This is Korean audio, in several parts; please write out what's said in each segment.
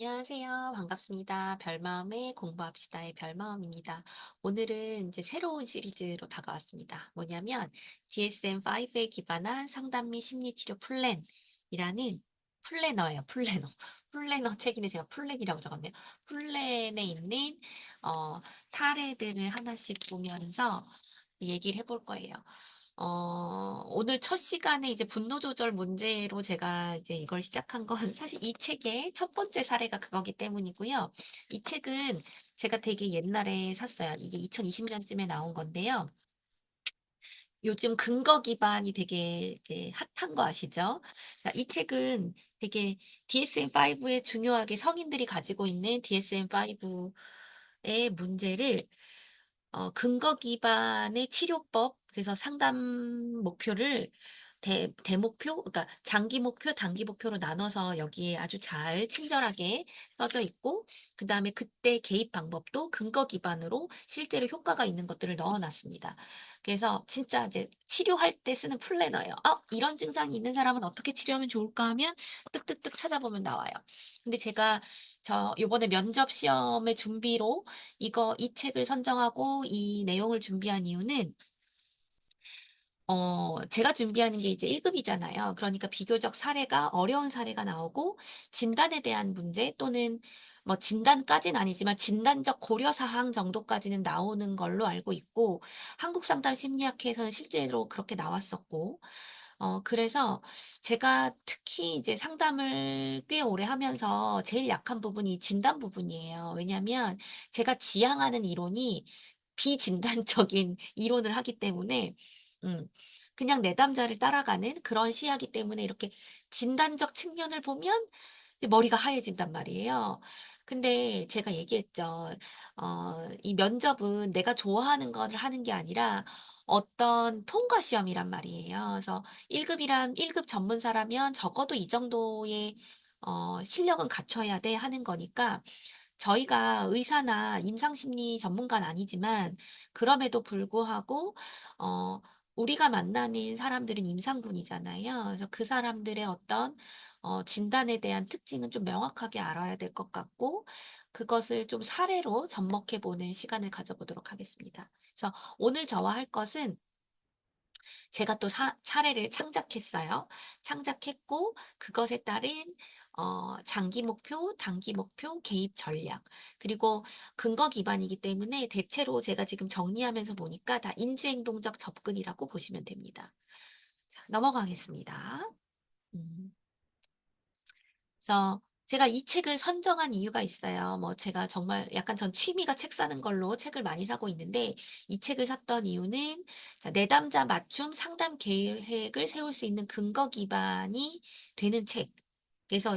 안녕하세요. 반갑습니다. 별마음의 공부합시다의 별마음입니다. 오늘은 이제 새로운 시리즈로 다가왔습니다. 뭐냐면 DSM-5에 기반한 상담 및 심리치료 플랜이라는 플래너예요. 플래너. 플래너 책인데 제가 플랜이라고 적었네요. 플랜에 있는 사례들을 하나씩 보면서 얘기를 해볼 거예요. 오늘 첫 시간에 이제 분노 조절 문제로 제가 이제 이걸 시작한 건 사실 이 책의 첫 번째 사례가 그거기 때문이고요. 이 책은 제가 되게 옛날에 샀어요. 이게 2020년쯤에 나온 건데요. 요즘 근거 기반이 되게 이제 핫한 거 아시죠? 자, 이 책은 되게 DSM-5에 중요하게 성인들이 가지고 있는 DSM-5의 문제를 근거 기반의 치료법, 그래서 상담 목표를 대목표, 그러니까 장기 목표, 단기 목표로 나눠서 여기에 아주 잘 친절하게 써져 있고, 그 다음에 그때 개입 방법도 근거 기반으로 실제로 효과가 있는 것들을 넣어 놨습니다. 그래서 진짜 이제 치료할 때 쓰는 플래너예요. 이런 증상이 있는 사람은 어떻게 치료하면 좋을까 하면 뜩뜩뜩 찾아보면 나와요. 근데 제가 요번에 면접 시험의 준비로 이 책을 선정하고 이 내용을 준비한 이유는, 제가 준비하는 게 이제 1급이잖아요. 그러니까 비교적 사례가, 어려운 사례가 나오고, 진단에 대한 문제 또는 뭐 진단까지는 아니지만 진단적 고려사항 정도까지는 나오는 걸로 알고 있고, 한국상담심리학회에서는 실제로 그렇게 나왔었고, 그래서 제가 특히 이제 상담을 꽤 오래 하면서 제일 약한 부분이 진단 부분이에요. 왜냐면 제가 지향하는 이론이 비진단적인 이론을 하기 때문에, 음, 그냥 내담자를 따라가는 그런 시야기 때문에 이렇게 진단적 측면을 보면 이제 머리가 하얘진단 말이에요. 근데 제가 얘기했죠. 이 면접은 내가 좋아하는 것을 하는 게 아니라 어떤 통과 시험이란 말이에요. 그래서 1급 전문사라면 적어도 이 정도의 실력은 갖춰야 돼 하는 거니까 저희가 의사나 임상심리 전문가는 아니지만 그럼에도 불구하고 어, 우리가 만나는 사람들은 임상군이잖아요. 그래서 그 사람들의 어떤 진단에 대한 특징은 좀 명확하게 알아야 될 것 같고 그것을 좀 사례로 접목해 보는 시간을 가져보도록 하겠습니다. 그래서 오늘 저와 할 것은 제가 또 사례를 창작했어요. 창작했고 그것에 따른 장기 목표, 단기 목표, 개입 전략, 그리고 근거 기반이기 때문에 대체로 제가 지금 정리하면서 보니까 다 인지행동적 접근이라고 보시면 됩니다. 자, 넘어가겠습니다. 음. 그래서 제가 이 책을 선정한 이유가 있어요. 뭐 제가 정말 약간 전 취미가 책 사는 걸로 책을 많이 사고 있는데 이 책을 샀던 이유는 자, 내담자 맞춤 상담 계획을 세울 수 있는 근거 기반이 되는 책. 그래서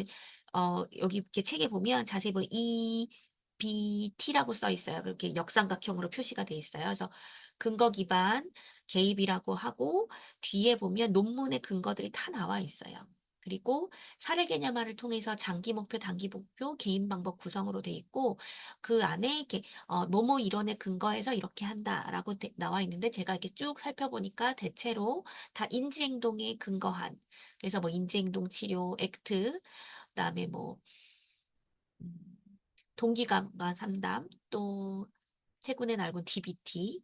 여기 이렇게 책에 보면 자세히 보면 EBT라고 써 있어요. 그렇게 역삼각형으로 표시가 돼 있어요. 그래서 근거 기반 개입이라고 하고 뒤에 보면 논문의 근거들이 다 나와 있어요. 그리고 사례 개념화를 통해서 장기 목표, 단기 목표, 개인 방법 구성으로 돼 있고 그 안에 이렇게 뭐뭐 이론에 근거해서 이렇게 한다라고 나와 있는데 제가 이렇게 쭉 살펴보니까 대체로 다 인지행동에 근거한 그래서 뭐 인지행동 치료 액트 그다음에 뭐 음, 동기감과 상담 또 최근에 나온 DBT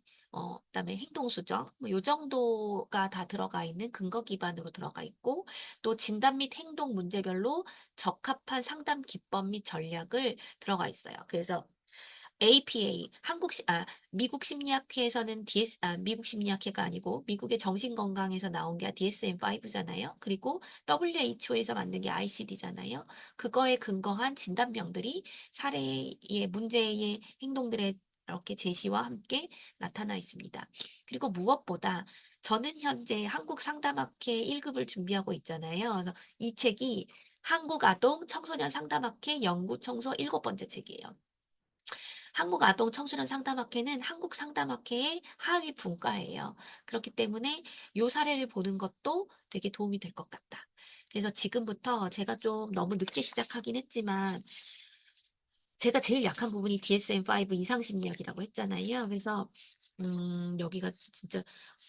그다음에 행동수정 뭐 요 정도가 다 들어가 있는 근거 기반으로 들어가 있고 또 진단 및 행동 문제별로 적합한 상담 기법 및 전략을 들어가 있어요. 그래서 APA 미국 심리학회에서는 미국 심리학회가 아니고 미국의 정신건강에서 나온 게 DSM-5잖아요. 그리고 WHO에서 만든 게 ICD잖아요. 그거에 근거한 진단명들이 사례의 문제의 행동들의 이렇게 제시와 함께 나타나 있습니다. 그리고 무엇보다 저는 현재 한국 상담학회 1급을 준비하고 있잖아요. 그래서 이 책이 한국 아동 청소년 상담학회 연구 청소 7번째 책이에요. 한국 아동 청소년 상담학회는 한국 상담학회의 하위 분과예요. 그렇기 때문에 요 사례를 보는 것도 되게 도움이 될 것 같다. 그래서 지금부터 제가 좀 너무 늦게 시작하긴 했지만 제가 제일 약한 부분이 DSM-5 이상 심리학이라고 했잖아요. 그래서 여기가 진짜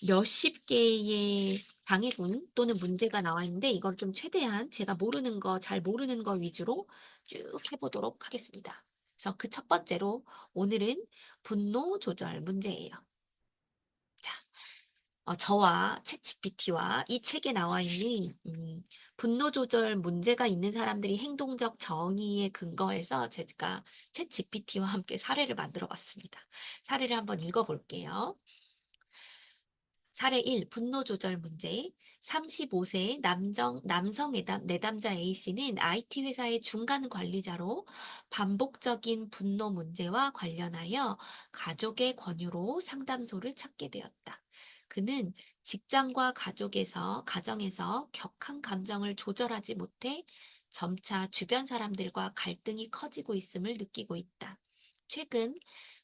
몇십 개의 장애군 또는 문제가 나와 있는데 이걸 좀 최대한 제가 모르는 거, 잘 모르는 거 위주로 쭉 해보도록 하겠습니다. 그래서 그 첫 번째로 오늘은 분노 조절 문제예요. 자, 저와 챗GPT와 이 책에 나와 있는 분노 조절 문제가 있는 사람들이 행동적 정의에 근거해서 제가 챗GPT와 함께 사례를 만들어 봤습니다. 사례를 한번 읽어볼게요. 사례 1, 분노 조절 문제. 35세 남성 내담자 A씨는 IT 회사의 중간 관리자로 반복적인 분노 문제와 관련하여 가족의 권유로 상담소를 찾게 되었다. 그는 직장과 가정에서 격한 감정을 조절하지 못해 점차 주변 사람들과 갈등이 커지고 있음을 느끼고 있다. 최근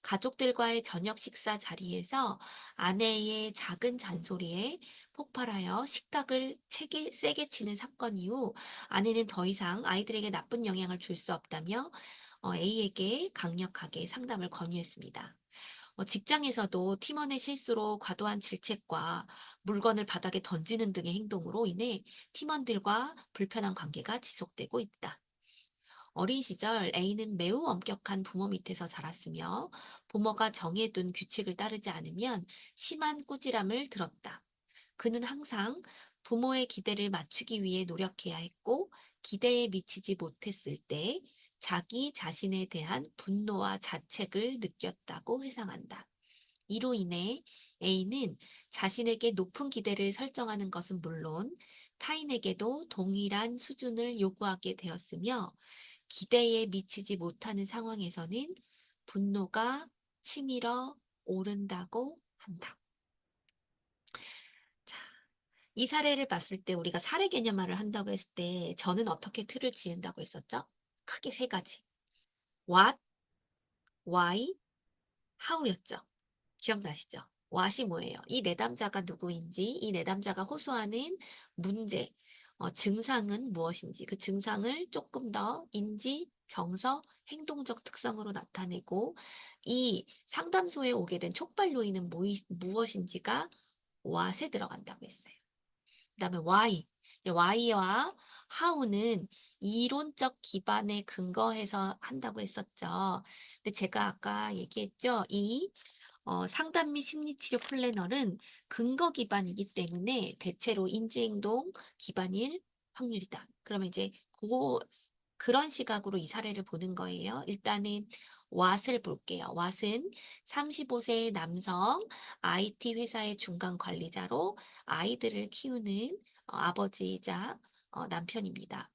가족들과의 저녁 식사 자리에서 아내의 작은 잔소리에 폭발하여 식탁을 세게 치는 사건 이후 아내는 더 이상 아이들에게 나쁜 영향을 줄 수 없다며 A에게 강력하게 상담을 권유했습니다. 직장에서도 팀원의 실수로 과도한 질책과 물건을 바닥에 던지는 등의 행동으로 인해 팀원들과 불편한 관계가 지속되고 있다. 어린 시절 A는 매우 엄격한 부모 밑에서 자랐으며 부모가 정해둔 규칙을 따르지 않으면 심한 꾸지람을 들었다. 그는 항상 부모의 기대를 맞추기 위해 노력해야 했고 기대에 미치지 못했을 때 자기 자신에 대한 분노와 자책을 느꼈다고 회상한다. 이로 인해 A는 자신에게 높은 기대를 설정하는 것은 물론 타인에게도 동일한 수준을 요구하게 되었으며 기대에 미치지 못하는 상황에서는 분노가 치밀어 오른다고 한다. 자, 이 사례를 봤을 때 우리가 사례 개념화를 한다고 했을 때 저는 어떻게 틀을 지은다고 했었죠? 크게 세 가지. What, Why, How였죠. 기억나시죠? what이 뭐예요? 이 내담자가 누구인지, 이 내담자가 호소하는 문제, 증상은 무엇인지, 그 증상을 조금 더 인지, 정서, 행동적 특성으로 나타내고, 이 상담소에 오게 된 촉발 요인은 무엇인지가 what에 들어간다고 했어요. 그다음에 why. why와 how는 이론적 기반에 근거해서 한다고 했었죠. 근데 제가 아까 얘기했죠. 상담 및 심리치료 플래너는 근거 기반이기 때문에 대체로 인지행동 기반일 확률이다. 그러면 이제 그런 시각으로 이 사례를 보는 거예요. 일단은 왓을 볼게요. 왓은 35세 남성 IT 회사의 중간 관리자로 아이들을 키우는 아버지이자 남편입니다.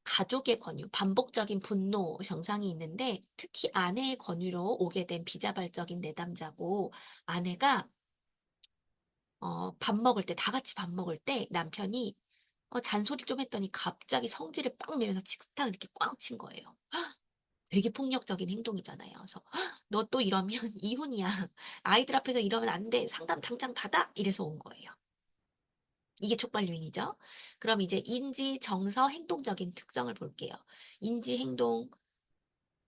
가족의 권유, 반복적인 분노 증상이 있는데 특히 아내의 권유로 오게 된 비자발적인 내담자고 아내가 밥 먹을 때, 다 같이 밥 먹을 때 남편이 잔소리 좀 했더니 갑자기 성질을 빵 내면서 식탁을 이렇게 꽝 친 거예요. 되게 폭력적인 행동이잖아요. 그래서 너 또 이러면 이혼이야. 아이들 앞에서 이러면 안 돼. 상담 당장 받아. 이래서 온 거예요. 이게 촉발 요인이죠. 그럼 이제 인지, 정서, 행동적인 특성을 볼게요. 인지, 행동,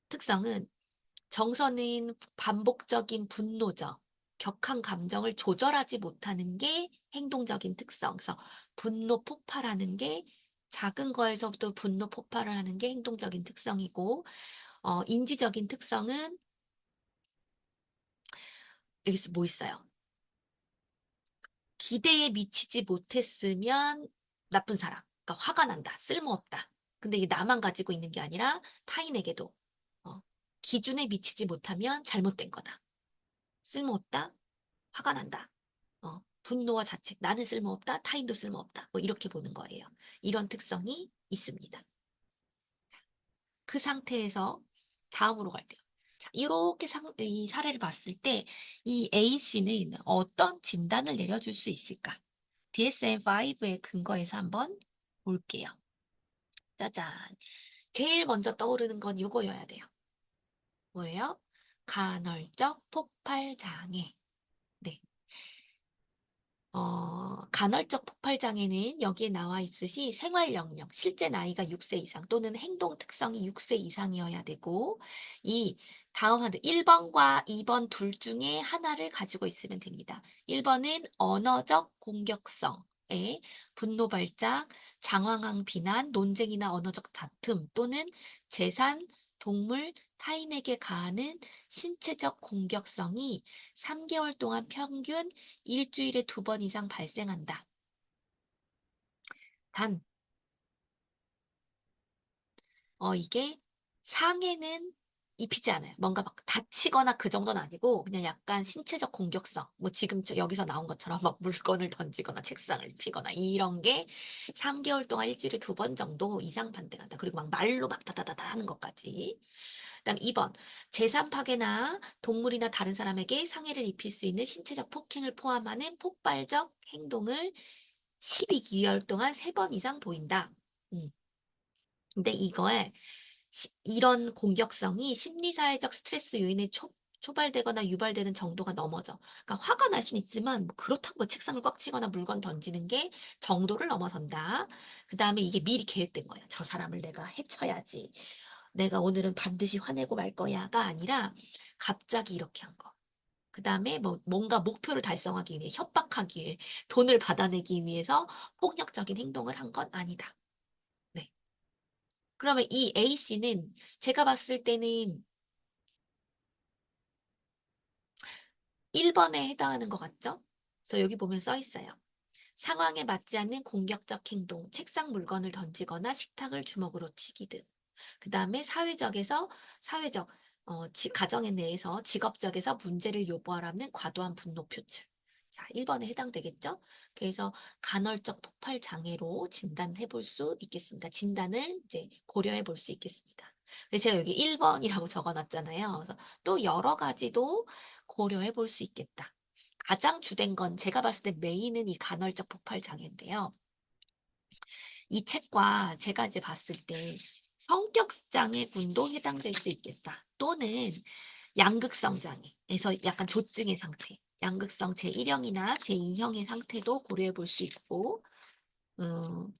특성은 정서는 반복적인 분노죠. 격한 감정을 조절하지 못하는 게 행동적인 특성. 그래서 분노 폭발하는 게 작은 거에서부터 분노 폭발을 하는 게 행동적인 특성이고, 인지적인 특성은 여기서 뭐 있어요? 기대에 미치지 못했으면 나쁜 사람. 그러니까 화가 난다. 쓸모없다. 근데 이게 나만 가지고 있는 게 아니라 타인에게도 어, 기준에 미치지 못하면 잘못된 거다. 쓸모없다. 화가 난다. 분노와 자책, 나는 쓸모없다, 타인도 쓸모없다. 뭐 이렇게 보는 거예요. 이런 특성이 있습니다. 그 상태에서 다음으로 갈게요. 자, 이렇게 이 사례를 봤을 때 이 A씨는 어떤 진단을 내려줄 수 있을까? DSM-5에 근거해서 한번 볼게요. 짜잔. 제일 먼저 떠오르는 건 이거여야 돼요. 뭐예요? 간헐적 폭발 장애. 네. 간헐적 폭발 장애는 여기에 나와 있듯이 생활 영역, 실제 나이가 6세 이상 또는 행동 특성이 6세 이상이어야 되고, 이 다음 하나 1번과 2번 둘 중에 하나를 가지고 있으면 됩니다. 1번은 언어적 공격성에 분노 발작, 장황한 비난, 논쟁이나 언어적 다툼 또는 재산, 동물, 타인에게 가하는 신체적 공격성이 3개월 동안 평균 일주일에 2번 이상 발생한다. 단, 이게 상해는 입히지 않아요. 뭔가 막 다치거나 그 정도는 아니고, 그냥 약간 신체적 공격성. 뭐 지금 여기서 나온 것처럼 막 물건을 던지거나 책상을 입히거나 이런 게 3개월 동안 일주일에 2번 정도 이상 발생한다. 그리고 막 말로 막 다다다다 하는 것까지. 그다음 2번, 재산 파괴나 동물이나 다른 사람에게 상해를 입힐 수 있는 신체적 폭행을 포함하는 폭발적 행동을 12개월 동안 3번 이상 보인다. 음. 근데 이런 공격성이 심리사회적 스트레스 요인에 초발되거나 유발되는 정도가 넘어져. 그러니까 화가 날 수는 있지만 뭐 그렇다고 뭐 책상을 꽉 치거나 물건 던지는 게 정도를 넘어선다. 그다음에 이게 미리 계획된 거야. 저 사람을 내가 해쳐야지. 내가 오늘은 반드시 화내고 말 거야가 아니라 갑자기 이렇게 한 거. 그다음에 뭐 뭔가 목표를 달성하기 위해 협박하기 위해 돈을 받아내기 위해서 폭력적인 행동을 한 건 아니다. 네. 그러면 이 A씨는 제가 봤을 때는 1번에 해당하는 것 같죠? 그래서 여기 보면 써 있어요. 상황에 맞지 않는 공격적 행동, 책상 물건을 던지거나 식탁을 주먹으로 치기 등. 그 다음에 사회적, 가정에 내에서 직업적에서 문제를 요구하라는 과도한 분노 표출. 자, 1번에 해당되겠죠? 그래서 간헐적 폭발 장애로 진단해 볼 수 있겠습니다. 진단을 이제 고려해 볼 수 있겠습니다. 근데 제가 여기 1번이라고 적어 놨잖아요. 그래서 또 여러 가지도 고려해 볼 수 있겠다. 가장 주된 건 제가 봤을 때 메인은 이 간헐적 폭발 장애인데요. 이 책과 제가 이제 봤을 때 성격장애군도 해당될 수 있겠다. 또는 양극성 장애에서 약간 조증의 상태, 양극성 제1형이나 제2형의 상태도 고려해 볼 수 있고, 음,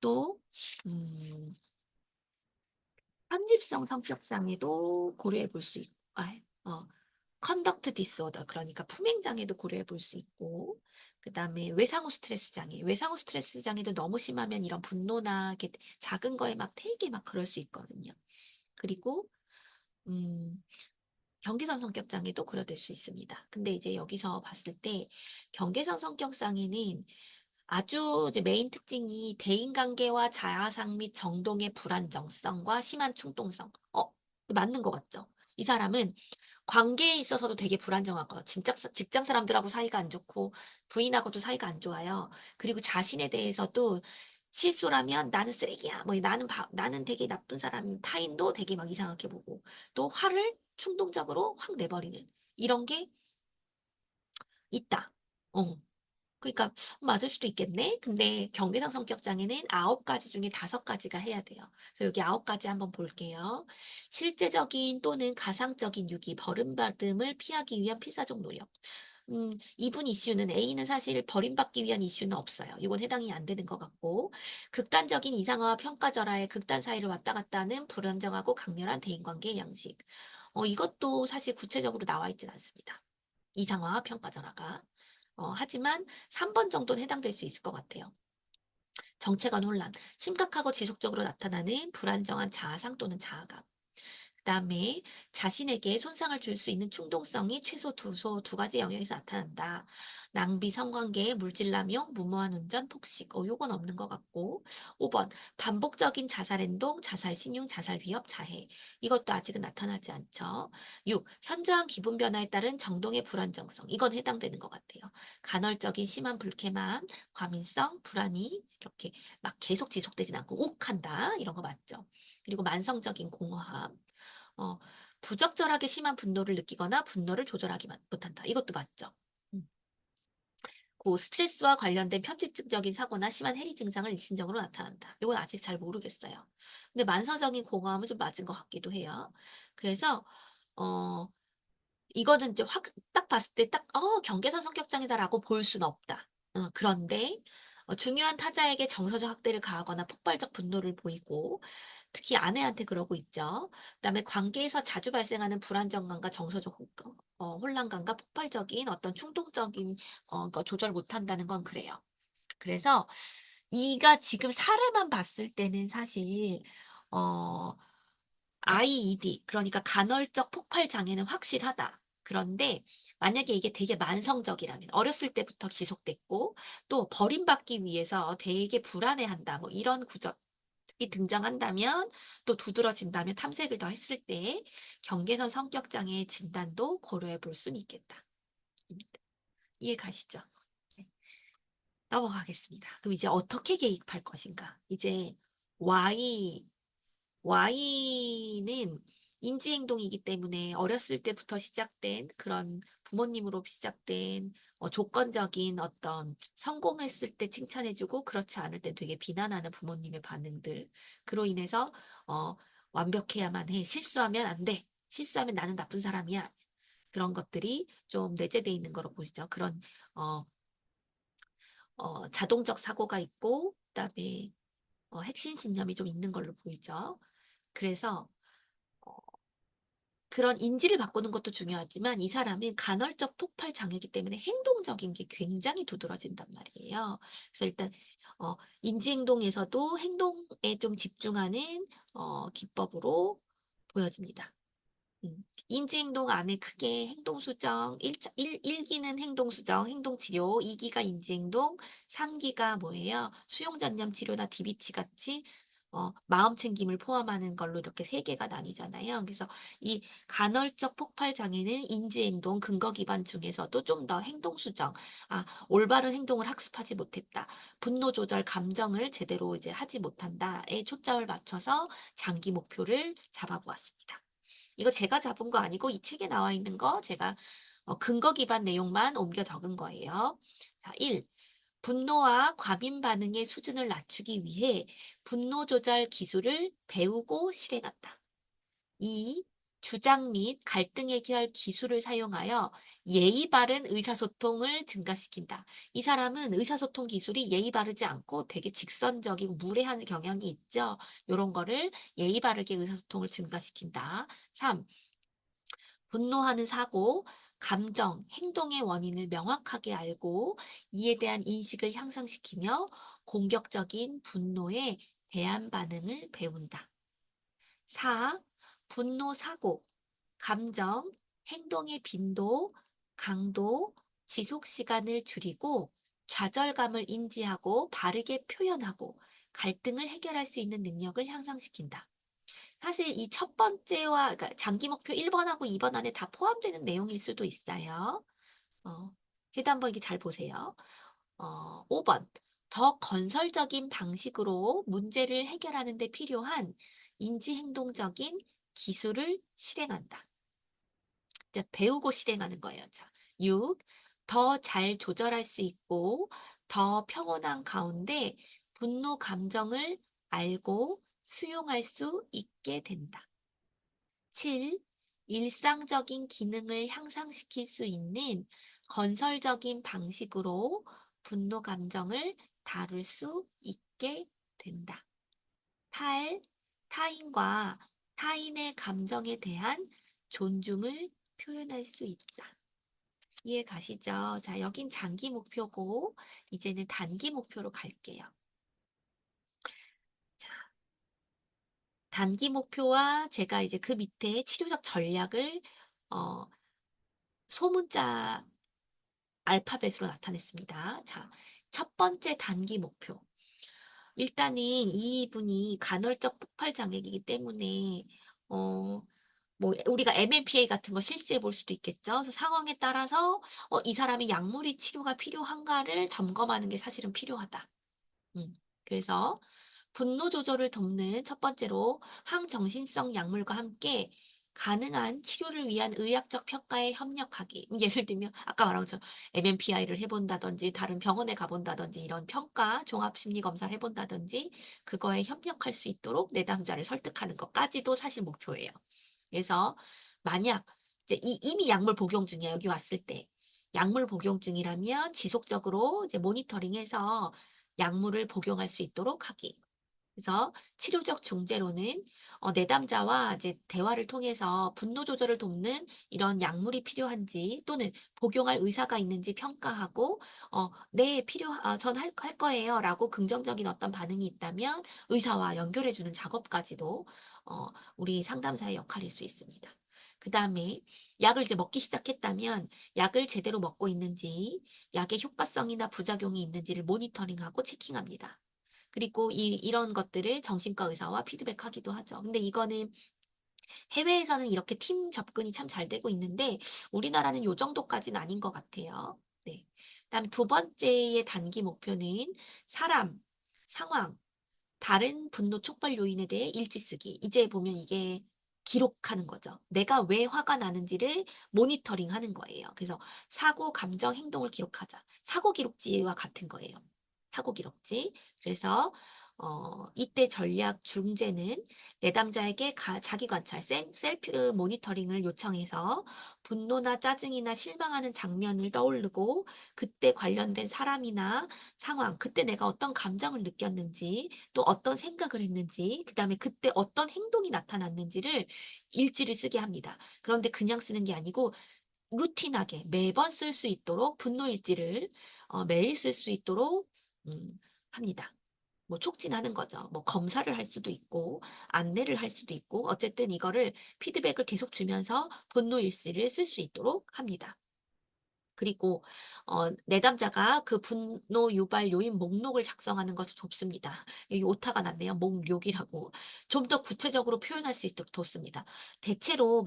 또, 음, 편집성 성격장애도 고려해 볼 수 있고, 컨덕트 디스오더, 그러니까 품행장애도 고려해 볼 수 있고, 그 다음에 외상후 스트레스 장애. 외상후 스트레스 장애도 너무 심하면 이런 분노나 이렇게 작은 거에 막 되게 막 그럴 수 있거든요. 그리고, 음, 경계선 성격 장애도 고려될 수 있습니다. 근데 이제 여기서 봤을 때 경계선 성격 장애는 아주 이제 메인 특징이 대인관계와 자아상 및 정동의 불안정성과 심한 충동성. 맞는 것 같죠? 이 사람은 관계에 있어서도 되게 불안정하고, 진짜 직장 사람들하고 사이가 안 좋고, 부인하고도 사이가 안 좋아요. 그리고 자신에 대해서도 실수라면 나는 쓰레기야. 뭐 나는 되게 나쁜 사람, 타인도 되게 막 이상하게 보고, 또 화를 충동적으로 확 내버리는 이런 게 있다. 어. 그러니까 맞을 수도 있겠네. 근데 경계상 성격 장애는 9가지 중에 5가지가 해야 돼요. 그래서 여기 9가지 한번 볼게요. 실제적인 또는 가상적인 유기, 버림받음을 피하기 위한 필사적 노력. 이분 이슈는 A는 사실 버림받기 위한 이슈는 없어요. 이건 해당이 안 되는 것 같고, 극단적인 이상화와 평가절하의 극단 사이를 왔다 갔다 하는 불안정하고 강렬한 대인관계의 양식. 이것도 사실 구체적으로 나와 있진 않습니다. 이상화와 평가절하가. 하지만 3번 정도는 해당될 수 있을 것 같아요. 정체관 혼란, 심각하고 지속적으로 나타나는 불안정한 자아상 또는 자아감. 그다음에 자신에게 손상을 줄 수 있는 충동성이 최소 두 가지 영역에서 나타난다. 낭비, 성관계, 물질남용, 무모한 운전, 폭식. 요건 없는 것 같고. 5번 반복적인 자살 행동, 자살 신용, 자살 위협, 자해. 이것도 아직은 나타나지 않죠. 6. 현저한 기분 변화에 따른 정동의 불안정성. 이건 해당되는 것 같아요. 간헐적인 심한 불쾌만, 과민성, 불안이 이렇게 막 계속 지속되진 않고 욱한다. 이런 거 맞죠? 그리고 만성적인 공허함. 어, 부적절하게 심한 분노를 느끼거나 분노를 조절하지 못한다. 이것도 맞죠. 음. 스트레스와 관련된 편집증적인 사고나 심한 해리 증상을 일시적으로 나타난다. 이건 아직 잘 모르겠어요. 근데 만성적인 공허함은 좀 맞은 것 같기도 해요. 그래서 어, 이거는 이제 확 딱 봤을 때 딱 경계선 성격장애다라고 볼 수는 없다. 그런데 중요한 타자에게 정서적 학대를 가하거나 폭발적 분노를 보이고 특히 아내한테 그러고 있죠. 그다음에 관계에서 자주 발생하는 불안정감과 정서적 혼란감과 폭발적인 어떤 충동적인 거 조절 못한다는 건 그래요. 그래서 이가 지금 사례만 봤을 때는 사실 어 IED 그러니까 간헐적 폭발 장애는 확실하다. 그런데 만약에 이게 되게 만성적이라면 어렸을 때부터 지속됐고 또 버림받기 위해서 되게 불안해한다. 뭐 이런 구절이 등장한다면 또 두드러진다면 탐색을 더 했을 때 경계선 성격 장애 진단도 고려해 볼 수는 있겠다. 이해 가시죠? 네. 넘어가겠습니다. 그럼 이제 어떻게 개입할 것인가? 이제 Y Y는 인지행동이기 때문에 어렸을 때부터 시작된 그런 부모님으로 시작된 조건적인 어떤 성공했을 때 칭찬해주고 그렇지 않을 때 되게 비난하는 부모님의 반응들. 그로 인해서 어, 완벽해야만 해. 실수하면 안 돼. 실수하면 나는 나쁜 사람이야. 그런 것들이 좀 내재돼 있는 거로 보시죠. 그런 어, 자동적 사고가 있고 그다음에 핵심신념이 좀 있는 걸로 보이죠. 그래서 그런 인지를 바꾸는 것도 중요하지만 이 사람은 간헐적 폭발 장애이기 때문에 행동적인 게 굉장히 두드러진단 말이에요. 그래서 일단 인지행동에서도 행동에 좀 집중하는 기법으로 보여집니다. 인지행동 안에 크게 행동수정, 1기는 행동수정, 행동치료, 2기가 인지행동, 3기가 뭐예요? 수용전념 치료나 DBT 같이 마음 챙김을 포함하는 걸로 이렇게 세 개가 나뉘잖아요. 그래서 이 간헐적 폭발 장애는 인지행동, 근거 기반 중에서도 좀 더 행동수정, 올바른 행동을 학습하지 못했다. 분노 조절, 감정을 제대로 이제 하지 못한다에 초점을 맞춰서 장기 목표를 잡아보았습니다. 이거 제가 잡은 거 아니고 이 책에 나와 있는 거 제가 근거 기반 내용만 옮겨 적은 거예요. 자, 1. 분노와 과민 반응의 수준을 낮추기 위해 분노 조절 기술을 배우고 실행한다. 2. 주장 및 갈등 해결 기술을 사용하여 예의 바른 의사소통을 증가시킨다. 이 사람은 의사소통 기술이 예의 바르지 않고 되게 직선적이고 무례한 경향이 있죠. 이런 거를 예의 바르게 의사소통을 증가시킨다. 3. 분노하는 사고, 감정, 행동의 원인을 명확하게 알고 이에 대한 인식을 향상시키며 공격적인 분노에 대한 반응을 배운다. 4. 분노 사고, 감정, 행동의 빈도, 강도, 지속 시간을 줄이고 좌절감을 인지하고 바르게 표현하고 갈등을 해결할 수 있는 능력을 향상시킨다. 사실 이 첫 번째와 그러니까 장기 목표 1번하고 2번 안에 다 포함되는 내용일 수도 있어요. 어, 그래도 한번 이게 잘 보세요. 5번. 더 건설적인 방식으로 문제를 해결하는 데 필요한 인지행동적인 기술을 실행한다. 이제 배우고 실행하는 거예요. 자, 6. 더 잘 조절할 수 있고 더 평온한 가운데 분노 감정을 알고 수용할 수 있게 된다. 7. 일상적인 기능을 향상시킬 수 있는 건설적인 방식으로 분노 감정을 다룰 수 있게 된다. 8. 타인과 타인의 감정에 대한 존중을 표현할 수 있다. 이해 가시죠? 자, 여긴 장기 목표고, 이제는 단기 목표로 갈게요. 자, 단기 목표와 제가 이제 그 밑에 치료적 전략을, 어, 소문자 알파벳으로 나타냈습니다. 자, 첫 번째 단기 목표. 일단은 이분이 간헐적 폭발 장애이기 때문에 뭐 우리가 MMPA 같은 거 실시해 볼 수도 있겠죠. 그래서 상황에 따라서 이 사람이 약물이 치료가 필요한가를 점검하는 게 사실은 필요하다. 그래서 분노 조절을 돕는 첫 번째로 항정신성 약물과 함께 가능한 치료를 위한 의학적 평가에 협력하기. 예를 들면 아까 말한 것처럼 MMPI를 해본다든지 다른 병원에 가본다든지 이런 평가 종합심리검사를 해본다든지 그거에 협력할 수 있도록 내담자를 설득하는 것까지도 사실 목표예요. 그래서 만약 이제 이미 약물 복용 중이야 여기 왔을 때 약물 복용 중이라면 지속적으로 이제 모니터링해서 약물을 복용할 수 있도록 하기. 그래서 치료적 중재로는 내담자와 이제 대화를 통해서 분노 조절을 돕는 이런 약물이 필요한지 또는 복용할 의사가 있는지 평가하고 "네, 전 할 거예요."라고 긍정적인 어떤 반응이 있다면 의사와 연결해 주는 작업까지도 어 우리 상담사의 역할일 수 있습니다. 그다음에 약을 이제 먹기 시작했다면 약을 제대로 먹고 있는지, 약의 효과성이나 부작용이 있는지를 모니터링하고 체킹합니다. 그리고 이런 것들을 정신과 의사와 피드백하기도 하죠. 근데 이거는 해외에서는 이렇게 팀 접근이 참 잘 되고 있는데 우리나라는 요 정도까지는 아닌 것 같아요. 네. 그다음 두 번째의 단기 목표는 사람, 상황, 다른 분노 촉발 요인에 대해 일지 쓰기. 이제 보면 이게 기록하는 거죠. 내가 왜 화가 나는지를 모니터링하는 거예요. 그래서 사고, 감정, 행동을 기록하자. 사고 기록지와 같은 거예요. 사고 기록지. 그래서 이때 전략 중재는 내담자에게 자기 관찰, 셀프 모니터링을 요청해서 분노나 짜증이나 실망하는 장면을 떠오르고 그때 관련된 사람이나 상황, 그때 내가 어떤 감정을 느꼈는지 또 어떤 생각을 했는지, 그다음에 그때 어떤 행동이 나타났는지를 일지를 쓰게 합니다. 그런데 그냥 쓰는 게 아니고 루틴하게 매번 쓸 수 있도록 분노 일지를 매일 쓸 수 있도록 합니다. 뭐 촉진하는 거죠. 뭐 검사를 할 수도 있고 안내를 할 수도 있고 어쨌든 이거를 피드백을 계속 주면서 분노 일지를 쓸 수 있도록 합니다. 그리고 내담자가 그 분노 유발 요인 목록을 작성하는 것을 돕습니다. 여기 오타가 났네요. 목욕이라고. 좀 더 구체적으로 표현할 수 있도록 돕습니다. 대체로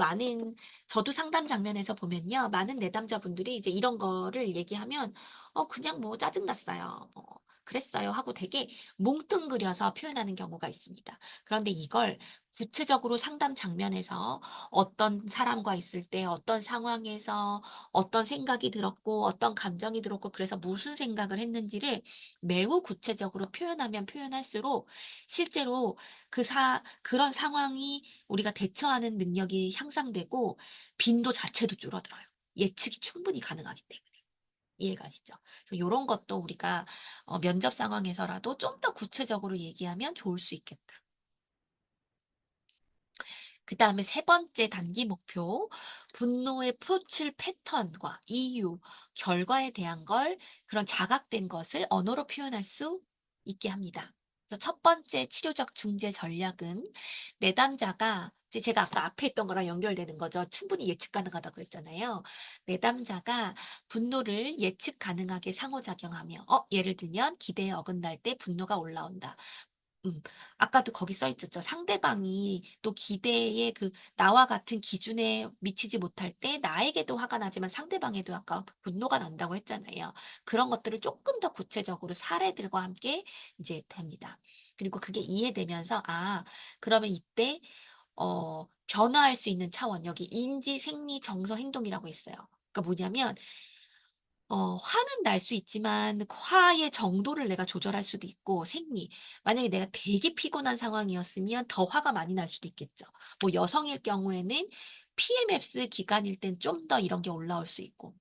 저도 상담 장면에서 보면요. 많은 내담자분들이 이제 이런 거를 얘기하면 그냥 뭐 짜증났어요. 그랬어요 하고 되게 뭉뚱그려서 표현하는 경우가 있습니다. 그런데 이걸 구체적으로 상담 장면에서 어떤 사람과 있을 때 어떤 상황에서 어떤 생각이 들었고 어떤 감정이 들었고 그래서 무슨 생각을 했는지를 매우 구체적으로 표현하면 표현할수록 실제로 그런 상황이 우리가 대처하는 능력이 향상되고 빈도 자체도 줄어들어요. 예측이 충분히 가능하기 때문에. 이해가시죠? 그래서 요런 것도 우리가 면접 상황에서라도 좀 더 구체적으로 얘기하면 좋을 수 있겠다. 그다음에 세 번째 단기 목표, 분노의 표출 패턴과 이유, 결과에 대한 그런 자각된 것을 언어로 표현할 수 있게 합니다. 그래서 첫 번째 치료적 중재 전략은 내담자가 이제 제가 아까 앞에 있던 거랑 연결되는 거죠. 충분히 예측 가능하다고 그랬잖아요. 내담자가 분노를 예측 가능하게 상호작용하며 예를 들면 기대에 어긋날 때 분노가 올라온다. 음. 아까도 거기 써 있었죠. 상대방이 또 기대에 나와 같은 기준에 미치지 못할 때 나에게도 화가 나지만 상대방에도 아까 분노가 난다고 했잖아요. 그런 것들을 조금 더 구체적으로 사례들과 함께 이제 됩니다. 그리고 그게 이해되면서 그러면 이때 변화할 수 있는 차원 여기 인지, 생리, 정서, 행동이라고 있어요. 그러니까 뭐냐면 화는 날 수 있지만 그 화의 정도를 내가 조절할 수도 있고 만약에 내가 되게 피곤한 상황이었으면 더 화가 많이 날 수도 있겠죠. 뭐 여성일 경우에는 PMS 기간일 땐 좀 더 이런 게 올라올 수 있고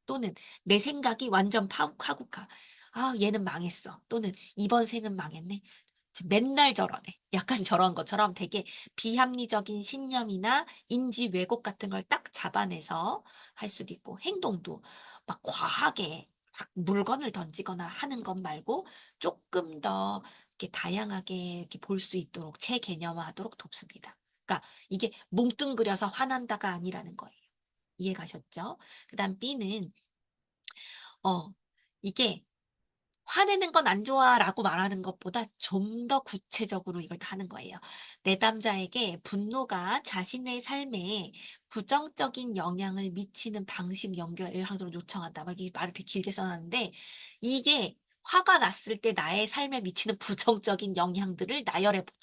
또는 내 생각이 완전 파국파. '아 얘는 망했어.' 또는 '이번 생은 망했네. 맨날 저러네.' 약간 저런 것처럼 되게 비합리적인 신념이나 인지 왜곡 같은 걸 딱 잡아내서 할 수도 있고 행동도 막 과하게 막 물건을 던지거나 하는 것 말고 조금 더 이렇게 다양하게 이렇게 볼 수 있도록 재개념화하도록 돕습니다. 그러니까 이게 뭉뚱그려서 화난다가 아니라는 거예요. 이해 가셨죠? 그다음 B는 이게 "화내는 건 안 좋아."라고 말하는 것보다 좀 더 구체적으로 이걸 하는 거예요. 내담자에게 분노가 자신의 삶에 부정적인 영향을 미치는 방식 연결하도록 요청한다. 막 이 말을 되게 길게 써 놨는데 이게 화가 났을 때 나의 삶에 미치는 부정적인 영향들을 나열해 보는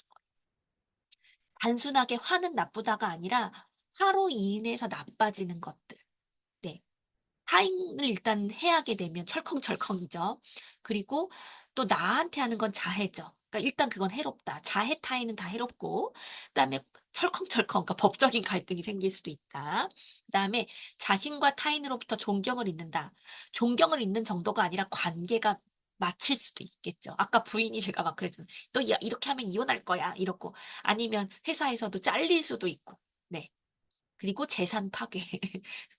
단순하게 화는 나쁘다가 아니라 화로 인해서 나빠지는 것들. 네. 타인을 일단 해하게 되면 철컹철컹이죠. 그리고 또 나한테 하는 건 자해죠. 그러니까 일단 그건 해롭다. 자해 타인은 다 해롭고 그다음에 철컹철컹, 그러니까 법적인 갈등이 생길 수도 있다. 그다음에 자신과 타인으로부터 존경을 잊는다. 존경을 잊는 정도가 아니라 관계가 마칠 수도 있겠죠. 아까 부인이 제가 막 그랬잖아요. "너 야 이렇게 하면 이혼할 거야." 이러고 아니면 회사에서도 잘릴 수도 있고. 네. 그리고 재산 파괴,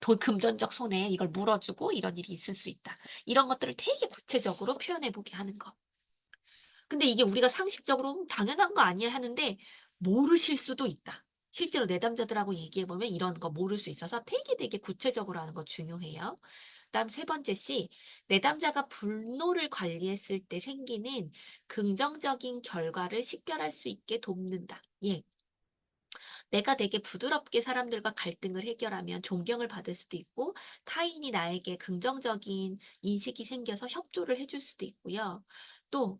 돈 금전적 손해 이걸 물어주고 이런 일이 있을 수 있다. 이런 것들을 되게 구체적으로 표현해 보게 하는 거. 근데 이게 우리가 상식적으로 당연한 거 아니야 하는데 모르실 수도 있다. 실제로 내담자들하고 얘기해 보면 이런 거 모를 수 있어서 되게 구체적으로 하는 거 중요해요. 그다음 세 번째 C, 내담자가 분노를 관리했을 때 생기는 긍정적인 결과를 식별할 수 있게 돕는다. 예. 내가 되게 부드럽게 사람들과 갈등을 해결하면 존경을 받을 수도 있고, 타인이 나에게 긍정적인 인식이 생겨서 협조를 해줄 수도 있고요. 또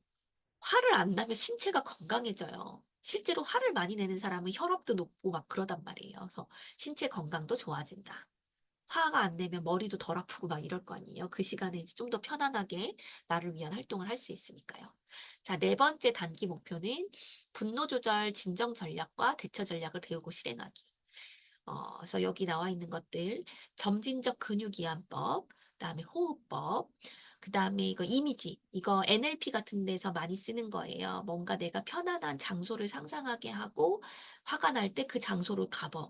화를 안 나면 신체가 건강해져요. 실제로 화를 많이 내는 사람은 혈압도 높고 막 그러단 말이에요. 그래서 신체 건강도 좋아진다. 화가 안 내면 머리도 덜 아프고 막 이럴 거 아니에요. 그 시간에 이제 좀 더 편안하게 나를 위한 활동을 할 수 있으니까요. 자, 네 번째 단기 목표는 분노 조절 진정 전략과 대처 전략을 배우고 실행하기. 그래서 여기 나와 있는 것들, 점진적 근육 이완법, 그다음에 호흡법, 그다음에 이거 이미지, 이거 NLP 같은 데서 많이 쓰는 거예요. 뭔가 내가 편안한 장소를 상상하게 하고 화가 날 때 그 장소로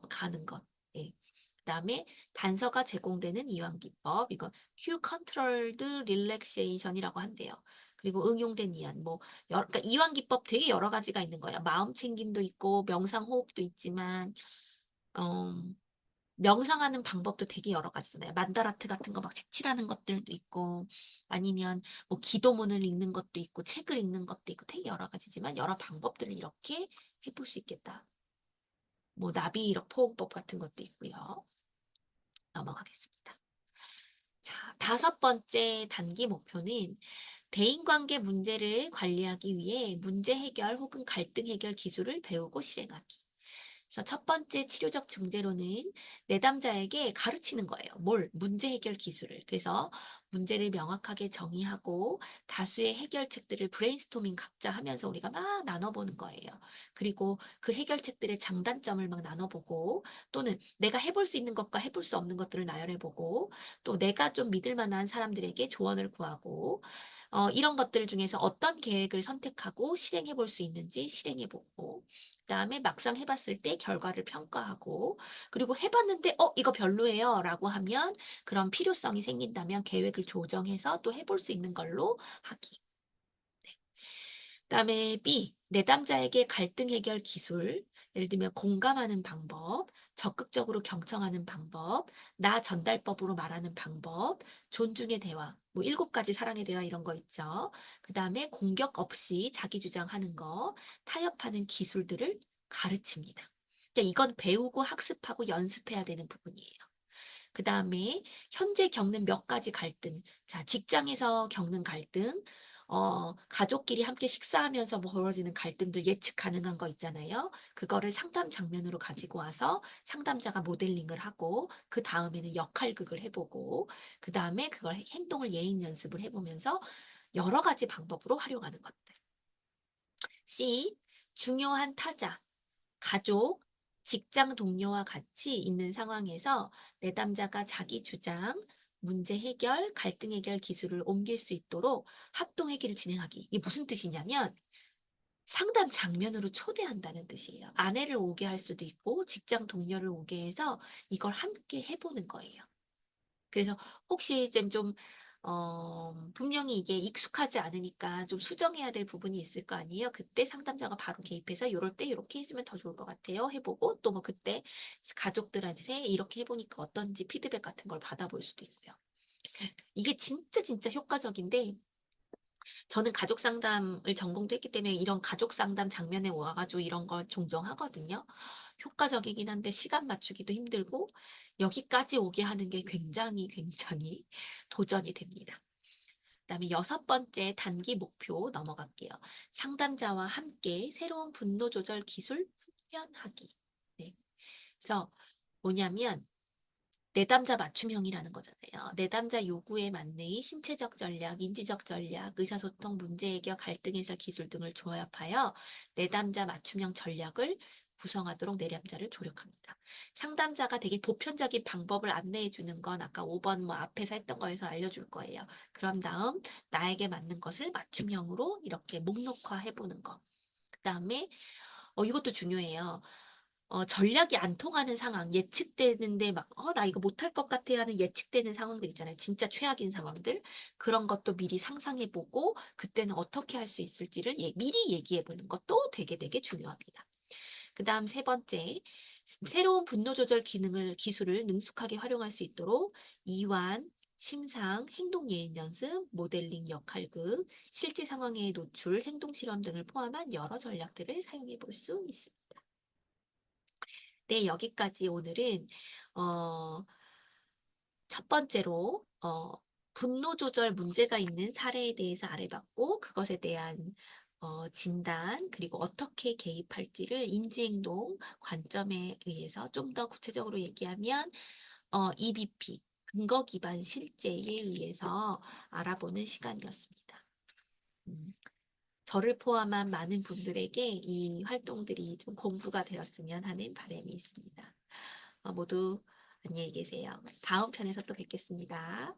가는 것. 예. 그다음에 단서가 제공되는 이완 기법, 이거 Q 컨트롤드 릴렉세이션이라고 한대요. 그리고 응용된 이완, 그러니까 이완 기법 되게 여러 가지가 있는 거예요. 마음 챙김도 있고 명상 호흡도 있지만 어, 명상하는 방법도 되게 여러 가지 있잖아요. 만다라트 같은 거 막 색칠하는 것들도 있고, 아니면 뭐 기도문을 읽는 것도 있고, 책을 읽는 것도 있고, 되게 여러 가지지만 여러 방법들을 이렇게 해볼 수 있겠다. 뭐 나비 이렇게 포옹법 같은 것도 있고요. 넘어가겠습니다. 자, 다섯 번째 단기 목표는 대인관계 문제를 관리하기 위해 문제 해결 혹은 갈등 해결 기술을 배우고 실행하기. 그래서 첫 번째 치료적 중재로는 내담자에게 가르치는 거예요. 뭘? 문제 해결 기술을. 그래서 문제를 명확하게 정의하고 다수의 해결책들을 브레인스토밍 각자 하면서 우리가 막 나눠보는 거예요. 그리고 그 해결책들의 장단점을 막 나눠보고 또는 내가 해볼 수 있는 것과 해볼 수 없는 것들을 나열해보고 또 내가 좀 믿을 만한 사람들에게 조언을 구하고 이런 것들 중에서 어떤 계획을 선택하고 실행해 볼 수 있는지 실행해 보고, 그다음에 막상 해봤을 때 결과를 평가하고, 그리고 해봤는데, 이거 별로예요. 라고 하면 그런 필요성이 생긴다면 계획을 조정해서 또 해볼 수 있는 걸로 하기. 그다음에 B, 내담자에게 갈등 해결 기술, 예를 들면 공감하는 방법, 적극적으로 경청하는 방법, 나 전달법으로 말하는 방법, 존중의 대화, 뭐 7가지 사랑의 대화 이런 거 있죠. 그다음에 공격 없이 자기 주장하는 거, 타협하는 기술들을 가르칩니다. 그러니까 이건 배우고 학습하고 연습해야 되는 부분이에요. 그 다음에 현재 겪는 몇 가지 갈등. 자, 직장에서 겪는 갈등, 가족끼리 함께 식사하면서 뭐 벌어지는 갈등들 예측 가능한 거 있잖아요. 그거를 상담 장면으로 가지고 와서 상담자가 모델링을 하고, 그 다음에는 역할극을 해보고, 그 다음에 그걸 행동을 예행 연습을 해보면서 여러 가지 방법으로 활용하는 것들. C, 중요한 타자. 가족, 직장 동료와 같이 있는 상황에서 내담자가 자기 주장, 문제 해결, 갈등 해결 기술을 옮길 수 있도록 합동 회기를 진행하기. 이게 무슨 뜻이냐면 상담 장면으로 초대한다는 뜻이에요. 아내를 오게 할 수도 있고 직장 동료를 오게 해서 이걸 함께 해보는 거예요. 그래서 혹시 좀, 분명히 이게 익숙하지 않으니까 좀 수정해야 될 부분이 있을 거 아니에요? 그때 상담자가 바로 개입해서 이럴 때 이렇게 해주면 더 좋을 것 같아요. 해보고 또 뭐 그때 가족들한테 이렇게 해보니까 어떤지 피드백 같은 걸 받아볼 수도 있고요. 이게 진짜 효과적인데 저는 가족 상담을 전공도 했기 때문에 이런 가족 상담 장면에 와가지고 이런 걸 종종 하거든요. 효과적이긴 한데 시간 맞추기도 힘들고 여기까지 오게 하는 게 굉장히 도전이 됩니다. 그다음에 여섯 번째 단기 목표 넘어갈게요. 상담자와 함께 새로운 분노 조절 기술 훈련하기. 네. 그래서 뭐냐면 내담자 맞춤형이라는 거잖아요. 내담자 요구에 맞는 신체적 전략, 인지적 전략, 의사소통, 문제 해결, 갈등 해소 기술 등을 조합하여 내담자 맞춤형 전략을 구성하도록 내담자를 조력합니다. 상담자가 되게 보편적인 방법을 안내해 주는 건 아까 5번 뭐 앞에서 했던 거에서 알려줄 거예요. 그런 다음 나에게 맞는 것을 맞춤형으로 이렇게 목록화 해보는 거. 그 다음에 이것도 중요해요. 전략이 안 통하는 상황, 예측되는데 막, 나 이거 못할 것 같아 하는 예측되는 상황들 있잖아요. 진짜 최악인 상황들. 그런 것도 미리 상상해보고, 그때는 어떻게 할 수 있을지를 미리 얘기해보는 것도 되게 되게 중요합니다. 그 다음 세 번째, 새로운 분노 조절 기술을 능숙하게 활용할 수 있도록 이완, 심상, 행동 예행 연습, 모델링 역할극, 실제 상황에 노출, 행동 실험 등을 포함한 여러 전략들을 사용해 볼 수 있습니다. 네, 여기까지 오늘은 어, 첫 번째로 분노 조절 문제가 있는 사례에 대해서 알아봤고 그것에 대한 진단 그리고 어떻게 개입할지를 인지행동 관점에 의해서 좀 더 구체적으로 얘기하면 EBP 근거 기반 실제에 의해서 알아보는 시간이었습니다. 저를 포함한 많은 분들에게 이 활동들이 좀 공부가 되었으면 하는 바람이 있습니다. 모두 안녕히 계세요. 다음 편에서 또 뵙겠습니다.